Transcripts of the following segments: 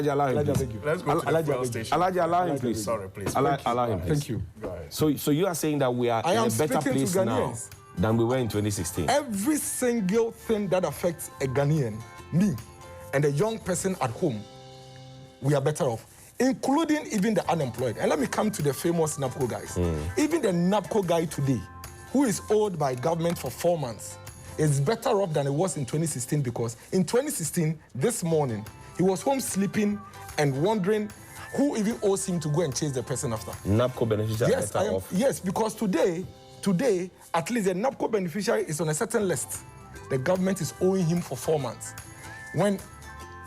Allow him, please. Let's go to the fuel station. Allow him, please. Sorry, please. Allow him, please. Thank you. Go ahead. So you are saying that we are in a better place now than we were in 2016? Every single thing that affects a Ghanaian, me, and a young person at home, we are better off, including even the unemployed. And let me come to the famous Napco guys. Even the Napco guy today, who is owed by government for 4 months, is better off than it was in 2016, because in 2016, this morning, he was home sleeping and wondering who even owes him to go and chase the person after. Napco beneficiary Yes, better off. yes, because today, at least the Napco beneficiary is on a certain list. The government is owing him for 4 months. When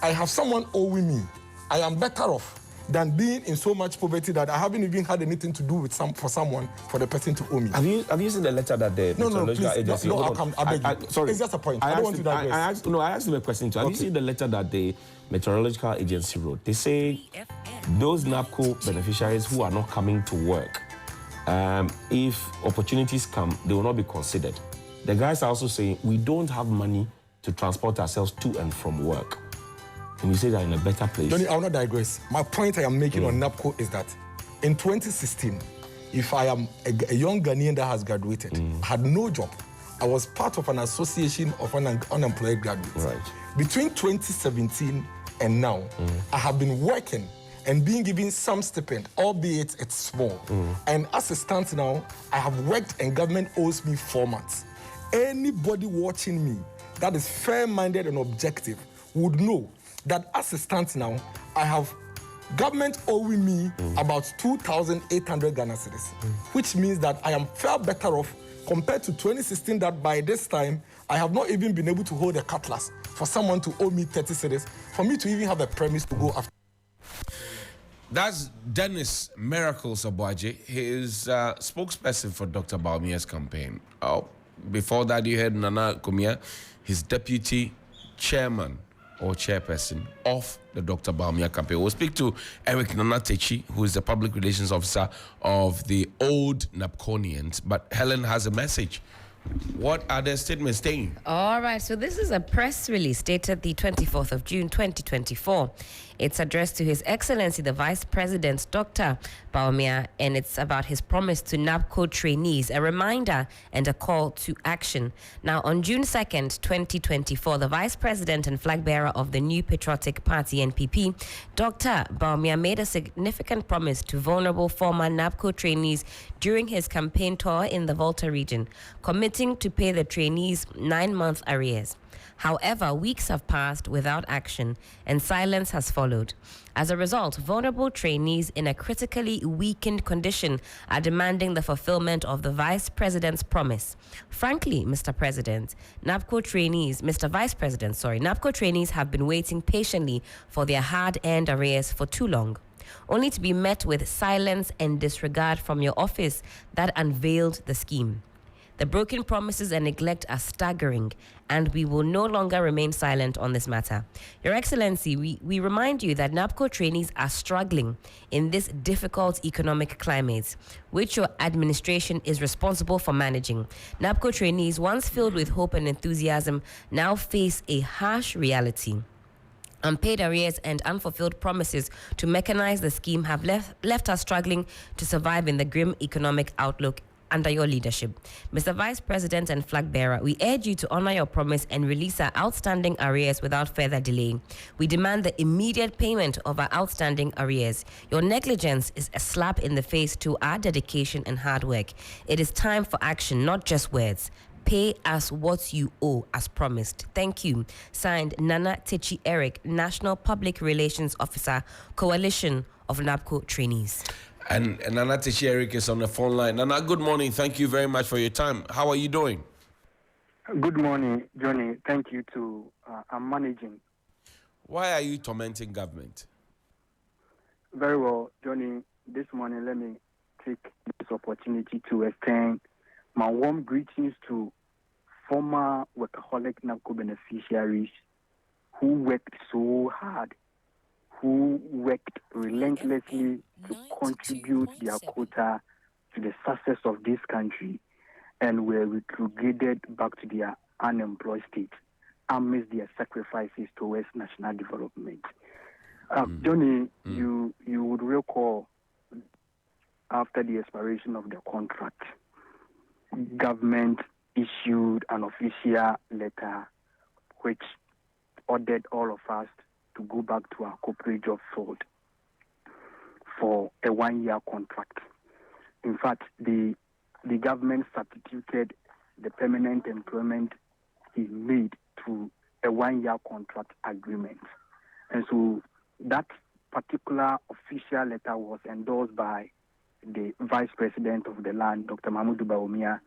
I have someone owing me, I am better off than being in so much poverty that I haven't even had anything to do with for the person to owe me. Have you seen the letter that the meteorological agency? No, I beg you. Sorry, it's just a point. I don't want to digress. I asked him a question too. Have you seen the letter that the meteorological agency wrote? They say those Napco beneficiaries who are not coming to work, if opportunities come, they will not be considered. The guys are also saying we don't have money to transport ourselves to and from work. And you say that in a better place. Johnny, I will not digress. My point I am making on Napco is that in 2016, if I am a young Ghanaian that has graduated, had no job, I was part of an association of unemployed graduates. Right. Between 2017 and now, I have been working and being given some stipend, albeit it's small. And as it stands now, I have worked and government owes me 4 months. Anybody watching me that is fair-minded and objective would know that as it stands now, I have government owing me about 2,800 Ghana cedis, which means that I am far better off compared to 2016, that by this time, I have not even been able to hold a cutlass for someone to owe me 30 cedis, for me to even have a premise to go after. That's Dennis Miracles Obwaje. He is spokesperson for Dr. Bawumia's campaign. Before that, you heard Nana Kumia, his deputy chairman or chairperson of the Dr. Bawumia campaign. We'll speak to Eric Nanatechi, who is the public relations officer of the old Napconians. But Helen has a message. What are their statements saying? All right, so this is a press release dated the 24th of June, 2024. It's addressed to His Excellency, the Vice President, Dr. Bawumia, and it's about his promise to Napco trainees, a reminder and a call to action. Now, on June 2nd, 2024, the Vice President and flag bearer of the New Patriotic Party, NPP, Dr. Bawumia, made a significant promise to vulnerable former Napco trainees during his campaign tour in the Volta region, committing to pay the trainees 9-month arrears. However, weeks have passed without action, and silence has followed. As a result, vulnerable trainees in a critically weakened condition are demanding the fulfillment of the Vice President's promise. Frankly, Mr. President, Napco trainees have been waiting patiently for their hard-earned arrears for too long, only to be met with silence and disregard from your office that unveiled the scheme. The broken promises and neglect are staggering, and we will no longer remain silent on this matter. Your Excellency, we remind you that Napco trainees are struggling in this difficult economic climate, which your administration is responsible for managing. Napco trainees, once filled with hope and enthusiasm, now face a harsh reality. Unpaid arrears and unfulfilled promises to mechanize the scheme have left us struggling to survive in the grim economic outlook under your leadership. Mr. Vice President and flag bearer, we urge you to honor your promise and release our outstanding arrears without further delay. We demand the immediate payment of our outstanding arrears. Your negligence is a slap in the face to our dedication and hard work. It is time for action, not just words. Pay us what you owe as promised. Thank you. Signed, Nana Techi Eric, National Public Relations Officer, Coalition of Napco Trainees. And Nana Techi Eric is on the phone line. Nana, good morning. Thank you very much for your time. How are you doing? Good morning, Johnny. Thank you too. I'm managing. Why are you tormenting government? Very well, Johnny. This morning, let me take this opportunity to extend my warm greetings to former workaholic NABCO beneficiaries who worked so hard, who worked relentlessly to contribute their quota to the success of this country and were retrograded back to their unemployed state amidst their sacrifices towards national development. Johnny, you would recall after the expiration of the contract, government issued an official letter which ordered all of us to go back to our corporate job field for a 1-year contract. In fact, the government substituted the permanent employment he made to a 1-year contract agreement. And so that particular official letter was endorsed by the Vice President of the land, Dr. Mahmoud Bawumia,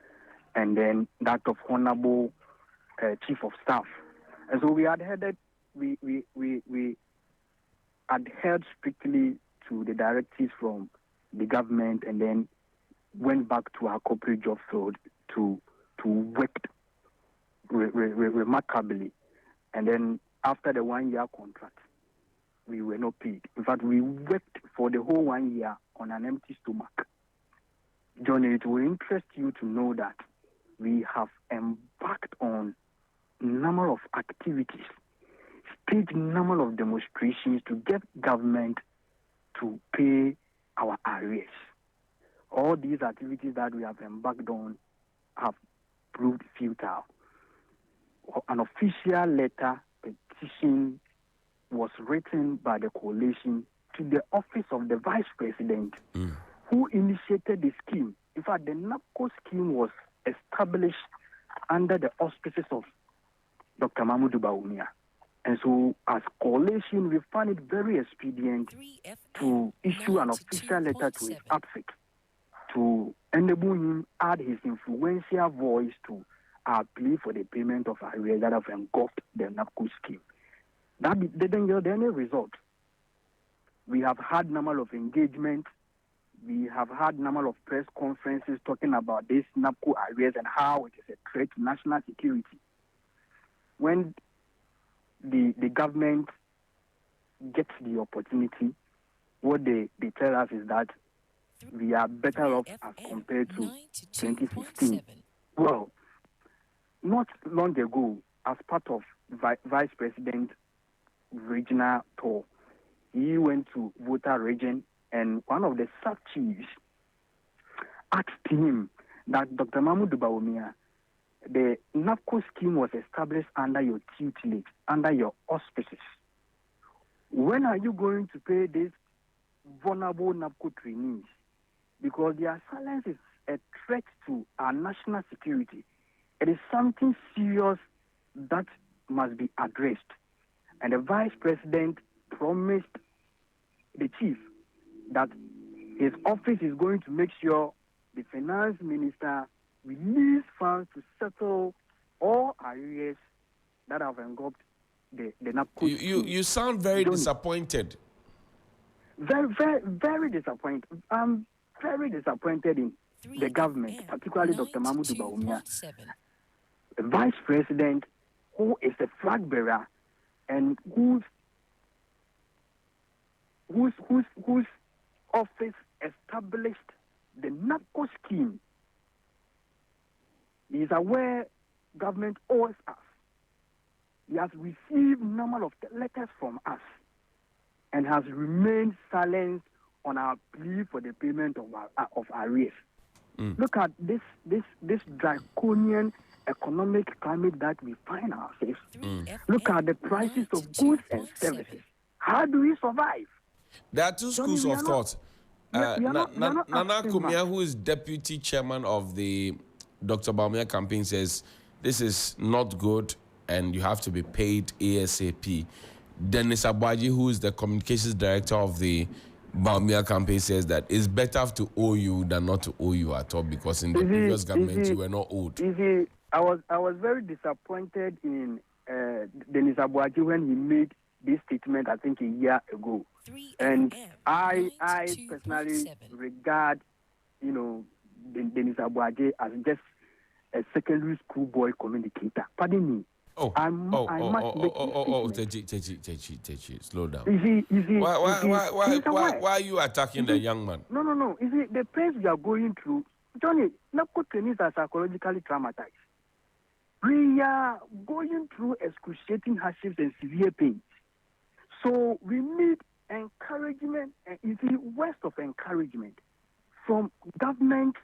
and then that of Honorable Chief of Staff. And so we adhered strictly to the directives from the government, and then went back to our corporate job field to work remarkably. And then after the 1-year contract, we were not paid. In fact, we worked for the whole 1 year on an empty stomach. Johnny, it will interest you to know that we have embarked on a number of activities, staged number of demonstrations to get government to pay our arrears. All these activities that we have embarked on have proved futile. An official letter, petition, was written by the coalition to the office of the Vice President, who initiated the scheme. In fact, the Napco scheme was established under the auspices of Dr. Mahmoud Bawumia. And so, as coalition, we found it very expedient to issue an official letter to his outfit to enable him add his influential voice to our plea for the payment of arrears that have engulfed the Napco scheme. That didn't yield any result. We have had number of engagement. We have had number of press conferences talking about this Napco arrears and how it is a threat to national security. When the government gets the opportunity, what they tell us is that we are better off as compared to 2016. Well, not long ago, as part of Vice President regional tour, he went to Volta region, and one of the sub-chiefs asked him that Dr. Mahmoud Bawumia, the Napco scheme was established under your tutelage, under your auspices. When are you going to pay these vulnerable Napco trainees? Because their silence is a threat to our national security. It is something serious that must be addressed. And the Vice President promised the chief that his office is going to make sure the finance minister release funds to settle all arrears that have engulfed the Napco. You sound very disappointed. Very disappointed. I'm very disappointed in the government, particularly Dr. Mahmoud Bawumia, the Vice President, who is a flag bearer and whose office established the Napco scheme. He is aware government owes us. He has received number of letters from us and has remained silent on our plea for the payment of arrears. Look at this draconian economic climate that we find ourselves. Look at the prices of goods and services. How do we survive? There are two schools of thought. Nana Kumia, who is deputy chairman of the Dr. Bawumia campaign, says this is not good and you have to be paid ASAP. Dennis Abwaji, who is the communications director of the Bawumia campaign, says that it's better to owe you than not to owe you at all, because in the previous government you were not owed. I was very disappointed in Dennis Abwaji when he made this statement, I think a year ago. And I personally regard, Dennis Abwaji as just a secondary school boy communicator. Pardon me. Techi, slow down. Why are you attacking the young man? No. You see, the pains we are going through, Johnny, Napco trainees are psychologically traumatized. We are going through excruciating hardships and severe pains. So we need encouragement, you see, words of encouragement from government,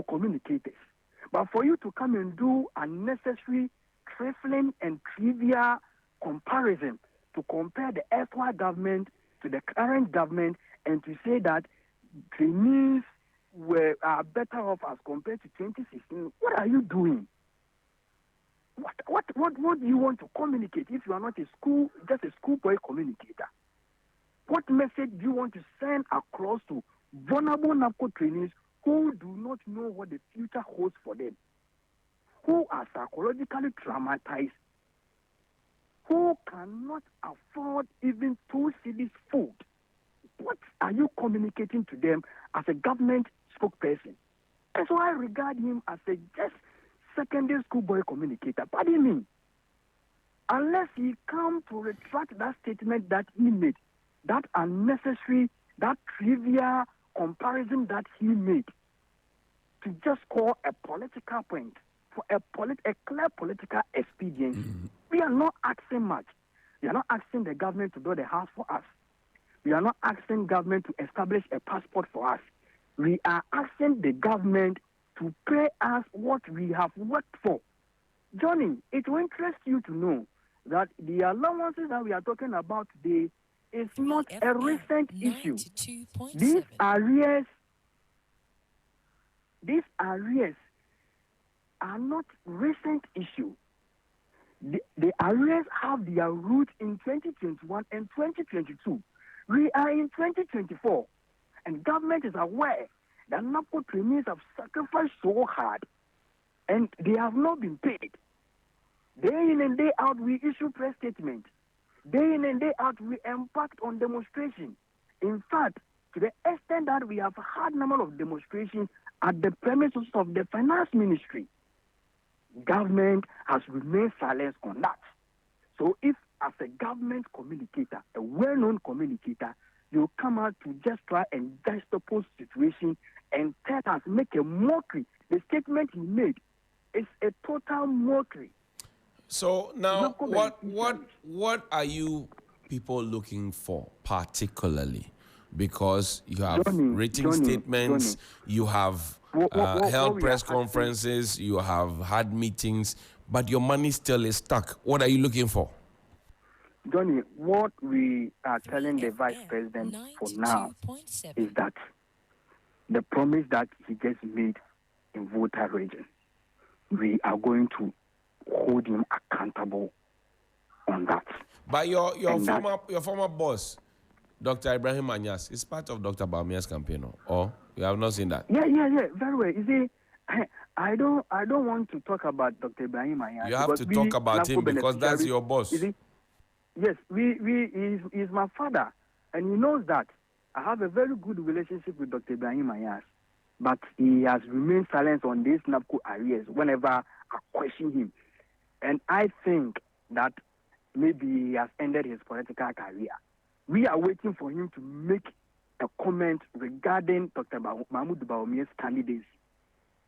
communicators. But for you to come and do unnecessary, trifling, and trivial comparison to compare the erstwhile government to the current government and to say that trainees are better off as compared to 2016, what are you doing? What do you want to communicate if you are not just a schoolboy communicator? What message do you want to send across to vulnerable Napco trainees who do not know what the future holds for them, who are psychologically traumatized, who cannot afford even 2 cedis food? What are you communicating to them as a government spokesperson? And so I regard him as a just secondary school boy communicator. Pardon me. Unless he come to retract that statement that he made, that unnecessary, that trivial comparison that he made, to just call a political point for a clear political expediency. We are not asking much. We are not asking the government to build a house for us. We are not asking government to establish a passport for us. We are asking the government to pay us what we have worked for. Johnny, it will interest you to know that the allowances that we are talking about today is not a recent issue. These arrears are not recent issue. The arrears have their roots in 2021 and 2022. We are in 2024, and government is aware that Napco trainees have sacrificed so hard, and they have not been paid. Day in and day out, we issue press statements. Day in and day out, we impact on demonstration. In fact, to the extent that we have had number of demonstrations at the premises of the finance ministry, government has remained silent on that. So if as a government communicator, a well-known communicator, you come out to just try and juxtapose situation and tell us, make a mockery. The statement he made is a total mockery. So now, what are you people looking for particularly? Because you have written statements, you have held press conferences, you have had meetings, but your money still is stuck. What are you looking for? Johnny, what we are telling the Vice President for now is that the promise that he just made in Volta region, we are going to hold him accountable on that. But your former boss, Dr. Ibrahim Anyas, is part of Dr. Baumia's campaign, or you have not seen that? Yeah, very well. You see, I don't want to talk about Dr. Ibrahim Anyas. You have to talk about him because that's your boss. Yes, he's my father, and he knows that. I have a very good relationship with Dr. Ibrahim Anyas, but he has remained silent on these Napco areas whenever I question him. And I think that maybe he has ended his political career. We are waiting for him to make a comment regarding Dr. Mahmoud Bawumia's candidacy,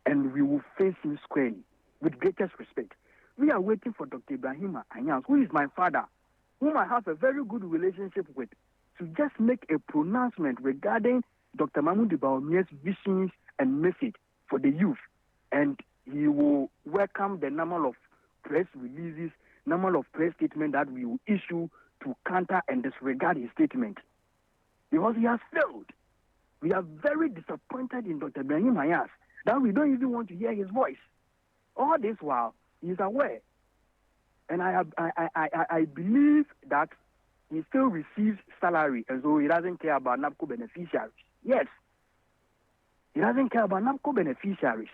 and we will face him squarely with greatest respect. We are waiting for Dr. Ibrahim Anyas, who is my father, whom I have a very good relationship with, to just make a pronouncement regarding Dr. Mahmoud Bawumia's visions and message for the youth. And he will welcome the number of press releases, number of press statements that we will issue to counter and disregard his statement. Because he has failed. We are very disappointed in Dr. Ibrahim Anyas that we don't even want to hear his voice. All this while, he is aware. And I believe that he still receives salary, and so he doesn't care about Napco beneficiaries. Yes, he doesn't care about Napco beneficiaries.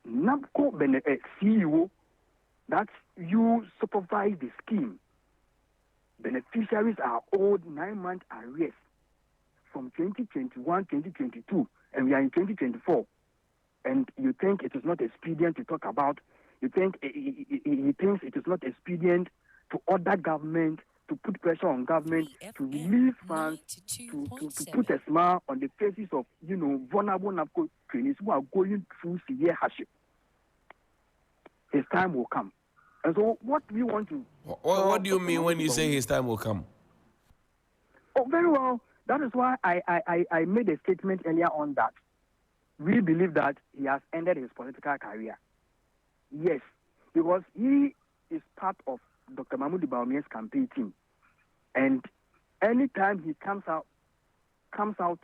Napco CEO, that you supervise the scheme. Beneficiaries are owed 9 months arrears from 2021, 2022, and we are in 2024. And you think it is not expedient to talk about? You think he thinks it is not expedient to order government, to put pressure on government to release funds, to put a smile on the faces of vulnerable Napco trainees who are going through severe hardship. His time will come. And so what we want to... What do you mean when you say his time will come? Oh, very well. That is why I made a statement earlier on that we believe that he has ended his political career. Yes, because he is part of Dr. Mahmoud Bawumia's campaign team. And anytime he comes out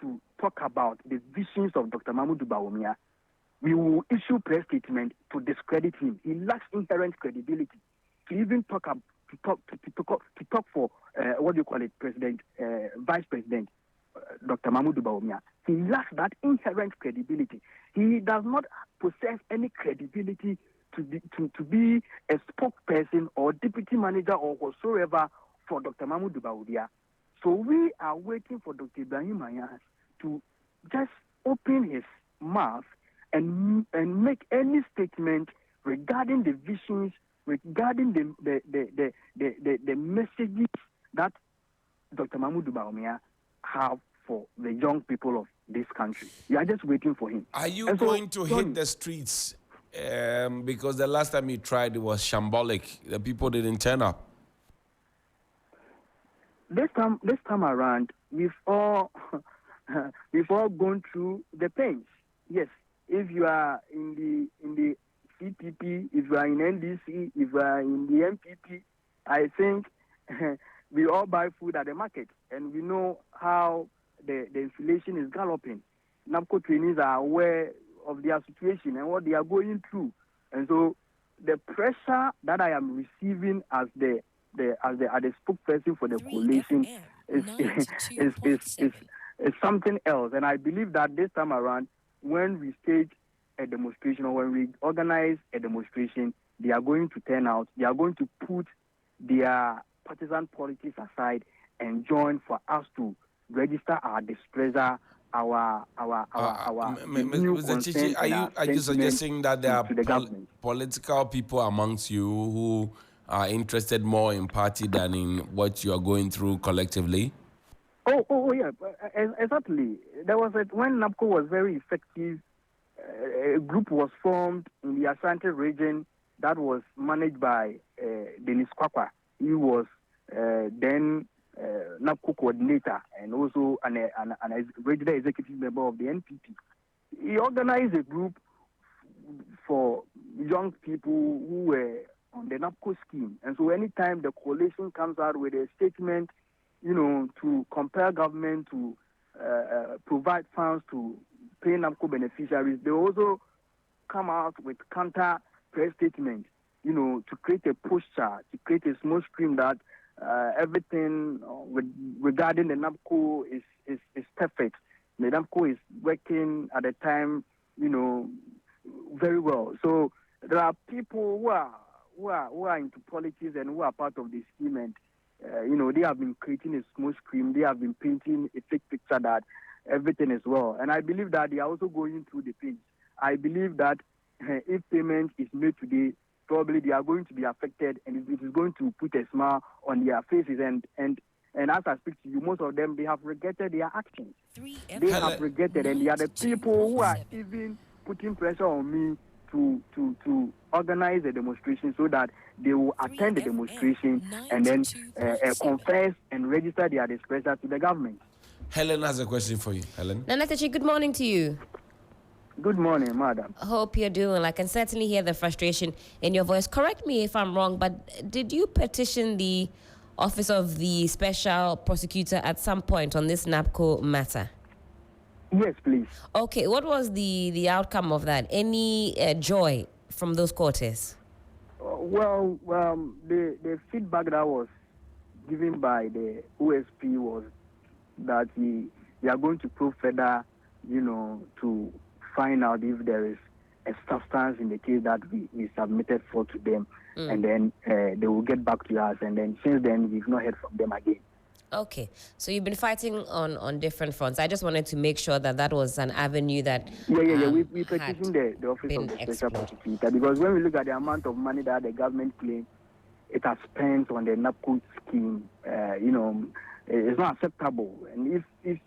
to talk about the visions of Dr. Mahmoud Bawumia, we will issue press statement to discredit him. He lacks inherent credibility to even talk for what do you call it, Vice President Dr. Mahmoud Bawumia. He lacks that inherent credibility. He does not possess any credibility to be a spokesperson or deputy manager or whatsoever for Dr. Mahmoud Bawumia. So we are waiting for Dr. Ibrahim Mayas to just open his mouth and make any statement regarding the visions, regarding the messages that Dr. Mahmoud Bawumia have for the young people of this country. We are just waiting for him. Are you going to hit the streets? Because the last time you tried, it was shambolic. The people didn't turn up. This time around, we've all gone through the pains. Yes, if you are in the CPP, if you are in NDC, if you are in the MPP, I think we all buy food at the market, and we know how the inflation is galloping. Napco trainees are aware of their situation and what they are going through, and so the pressure that I am receiving as the spokesperson for the coalition is something else. And I believe that this time around, when we stage a demonstration or when we organize a demonstration, they are going to turn out. They are going to put their partisan politics aside and join for us to register our displeasure, our new Mr. Chichi, are you suggesting that there are political people amongst you who are interested more in party than in what you are going through collectively? Oh yeah, exactly. There was when Napco was very effective, a group was formed in the Ashanti region that was managed by Dennis Kwakwa. He was then Napco coordinator and also a regular executive member of the NPP. He organized a group for young people who were on the Napco scheme. And so anytime the coalition comes out with a statement, to compel government to provide funds to pay Napco beneficiaries, they also come out with counter press statements, to create a posture, to create a smoke screen that everything regarding the Napco is perfect. The Napco is working at the time, very well. So there are people who are into politics and who are part of the scheme, and they have been creating a smoke screen. They have been painting a fake picture that everything is well. And I believe that they are also going through the pain. I believe that if payment is made today, probably they are going to be affected, and it is going to put a smile on their faces. And as I speak to you, most of them, they have regretted their actions. They have regretted, and they are the people who are even putting pressure on me to organize a demonstration so that they will attend the demonstration and then confess and register their displeasure to the government. Helen has a question for you. Helen? Nanatechi, good morning to you. Good morning, madam. Hope you're doing well. I can certainly hear the frustration in your voice. Correct me if I'm wrong, but did you petition the Office of the Special Prosecutor at some point on this Napco matter? Yes, please. Okay, what was the outcome of that? Any joy from those quarters? The feedback that was given by the OSP was that we are going to probe further, to find out if there is a substance in the case that we submitted for to them, and then they will get back to us. And then since then, we've not heard from them again. Okay, so you've been fighting on different fronts. I just wanted to make sure that was an avenue that we petitioned the Office of the Special Prosecutor, because when we look at the amount of money that the government claims it has spent on the Napco scheme, it's not acceptable. And if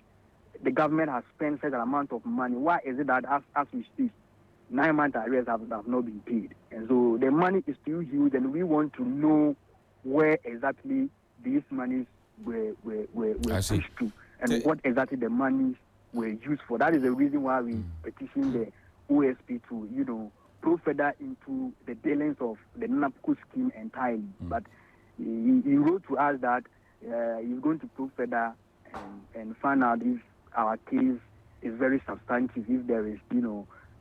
the government has spent such an amount of money, why is it that as we speak, 9 months arrears have not been paid? And so the money is still huge, and we want to know where exactly these monies pushed to, and what exactly the monies were used for. That is the reason why we petitioned the OSP to, probe further into the dealings of the Napco scheme entirely. But he wrote to us that he's going to probe further and find out if our case is very substantive, if there is,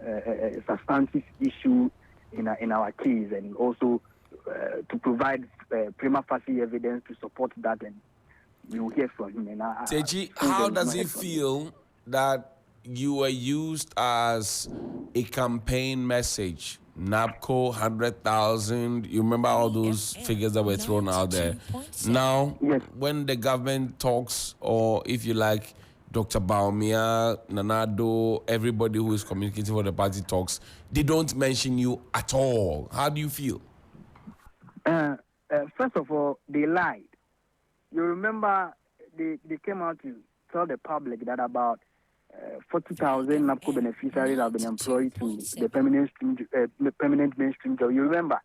a substantive issue in our case, and also to provide prima facie evidence to support that, and we will hear from him. And Techi, how does he feel that you were used as a campaign message? Napco, 100,000. You remember all those figures that were thrown out there. Now, yes. When the government talks, or if you like, Dr. Baumia, Nanado, everybody who is communicating for the party talks, they don't mention you at all. How do you feel? First of all, they lied. You remember they came out to tell the public that about 40,000 Napco beneficiaries have been employed to the permanent mainstream job. You remember?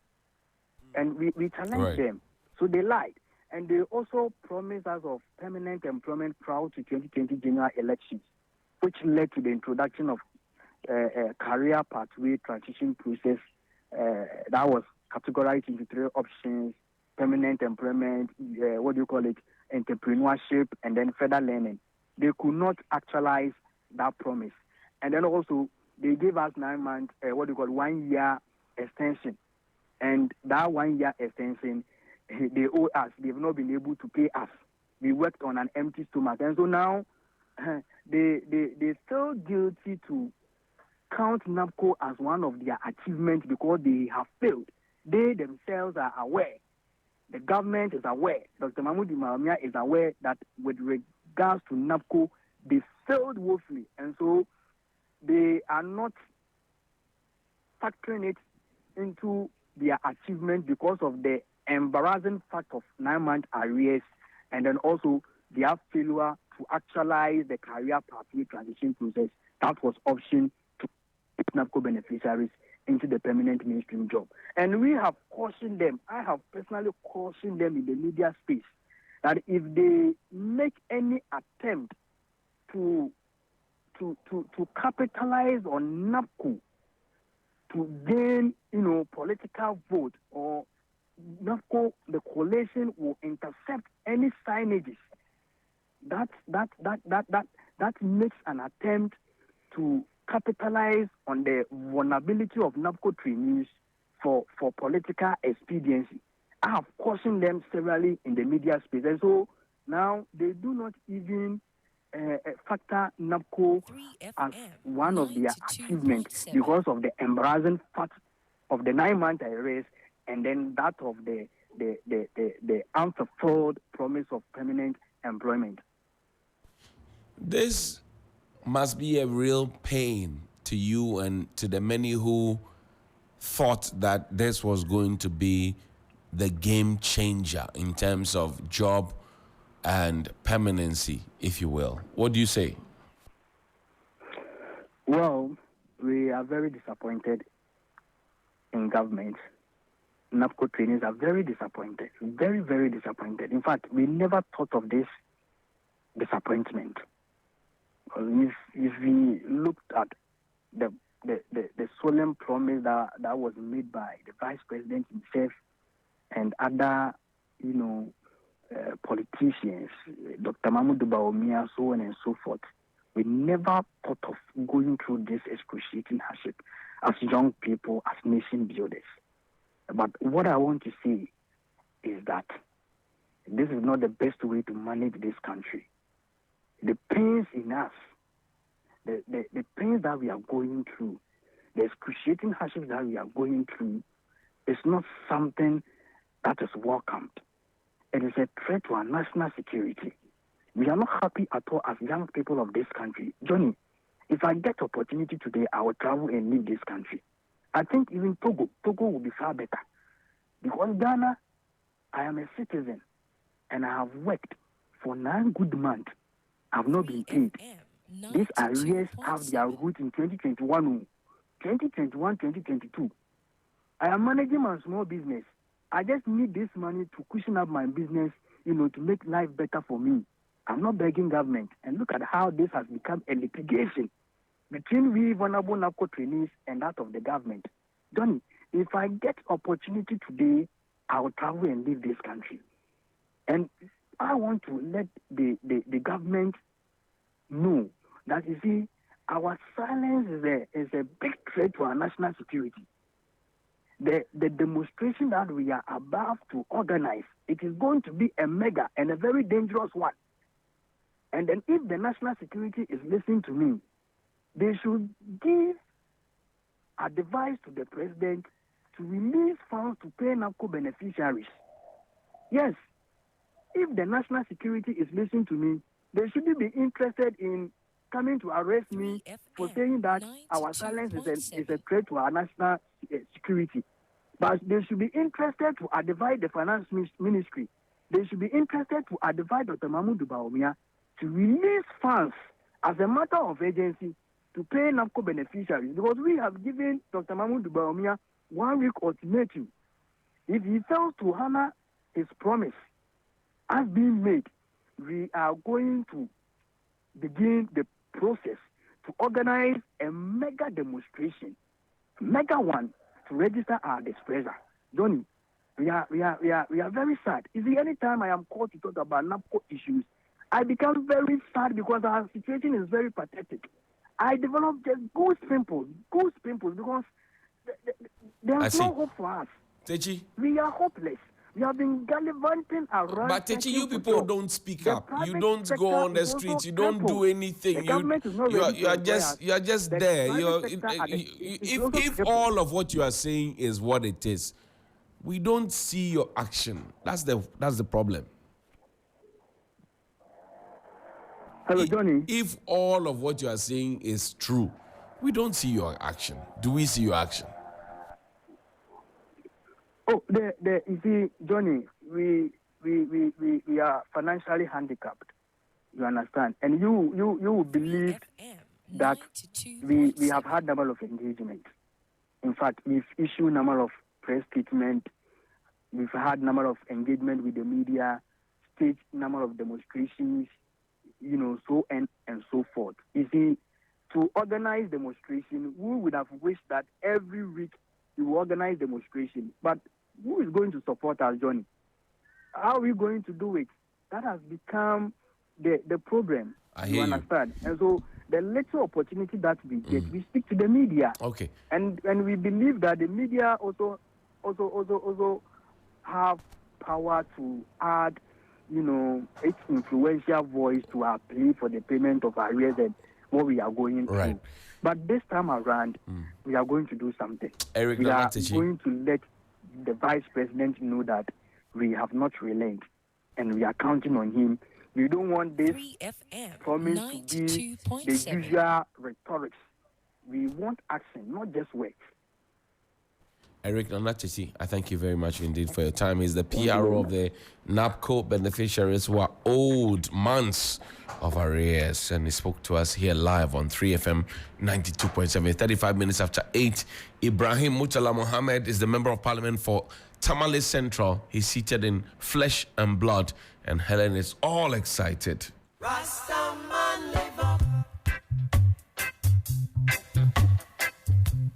And we challenged them. So they lied. And they also promised us of permanent employment prior to 2020 general elections, which led to the introduction of a career pathway transition process that was categorized into 3 options: permanent employment, entrepreneurship, and then further learning. They could not actualize that promise. And then also, they gave us 9 months, 1 year extension. And that 1 year extension, they owe us. They've not been able to pay us. We worked on an empty stomach. And so now, they feel guilty to count Napco as one of their achievements because they have failed. They themselves are aware. The government is aware. Dr. Mahmoud Imamia is aware that with regards to Napco, they failed woefully. And so they are not factoring it into their achievement because of the embarrassing fact of 9-month arrears, and then also their failure to actualize the career pathway transition process that was option to Napco beneficiaries into the permanent mainstream job. And we have cautioned them. I have personally cautioned them in the media space that if they make any attempt to capitalize on Napco to gain, political vote, or Napco, the coalition will intercept any signages that makes an attempt to capitalize on the vulnerability of Napco trainees for political expediency. I have cautioned them severally in the media space, and so now they do not even factor Napco as one of their achievements because of the embarrassing fact of the 9-month arrest, and then that of the unfulfilled promise of permanent employment. This must be a real pain to you and to the many who thought that this was going to be the game changer in terms of job and permanency, if you will. What do you say? Well, we are very disappointed in government. Napco trainees are very disappointed, very, very disappointed. In fact, we never thought of this disappointment. If we looked at the solemn promise that was made by the Vice President himself and other, politicians, Dr. Mahmoud Baumia, so on and so forth, we never thought of going through this excruciating hardship as young people, as nation builders. But what I want to say is that this is not the best way to manage this country. The pains in us, the pains that we are going through, the excruciating hardships that we are going through, is not something that is welcomed. It is a threat to our national security. We are not happy at all as young people of this country. Johnny, if I get opportunity today, I will travel and leave this country. I think even Togo will be far better. Because Ghana, I am a citizen, and I have worked for 9 good months. I have not been paid. These arrears have their root in 2021, 2022. I am managing my small business. I just need this money to cushion up my business, to make life better for me. I'm not begging government. And look at how this has become a litigation between we vulnerable Napco trainees and that of the government. Johnny, if I get opportunity today, I will travel and leave this country. And I want to let the government know that, you see, our silence is a big threat to our national security. The demonstration that we are about to organize, it is going to be a mega and a very dangerous one. And then if the national security is listening to me, they should give advice to the president to release funds to pay Napco beneficiaries. Yes, if the national security is listening to me, they shouldn't be interested in coming to arrest me for saying that our silence is a threat to our national security. But they should be interested to advise the finance ministry. They should be interested to advise Dr. Mahmoud Bawumia to release funds as a matter of urgency to pay Napco beneficiaries, because we have given Dr. Mahmoud Bawumia 1 week ultimatum. If he fails to honor his promise as being made, we are going to begin the process to organize a mega demonstration, mega one, to register our displeasure. Johnny, we are very sad. You see, anytime I am called to talk about Napco issues, I become very sad because our situation is very pathetic. I develop just goose pimples, because there's no hope for us. Techi, we are hopeless. We have been gallivanting around. But Techi, you people don't speak up. You don't go on the streets. You don't do anything. You are just there. If all of what you are saying is what it is, we don't see your action. That's the problem. Hello, Johnny. If all of what you are saying is true, we don't see your action. Do we see your action? Oh, you see, Johnny, we are financially handicapped. You understand? And you believe that we have had number of engagement. In fact, we've issued number of press statements. We've had number of engagement with the media, staged number of demonstrations, so and so forth. You see, to organize demonstration, we would have wished that every week you organize demonstration. But who is going to support us, Johnny? How are we going to do it? That has become the problem. You understand? And so the little opportunity that we get, we speak to the media. Okay. And we believe that the media also have power to add, its influential voice to our plea for the payment of arrears and what we are going through. But this time around, we are going to do something. Eric, we are going to let the vice president know that we have not relented and we are counting on him. We don't want this promise to be the usual rhetoric. We want action, not just words. Eric Nanachichi, I thank you very much indeed for your time. He's the PRO of the Napco beneficiaries who are owed months of arrears. And he spoke to us here live on 3FM 92.7, 35 minutes after 8. Ibrahim Mutala Mohammed is the Member of Parliament for Tamale Central. He's seated in flesh and blood. And Helen is all excited. Rastam.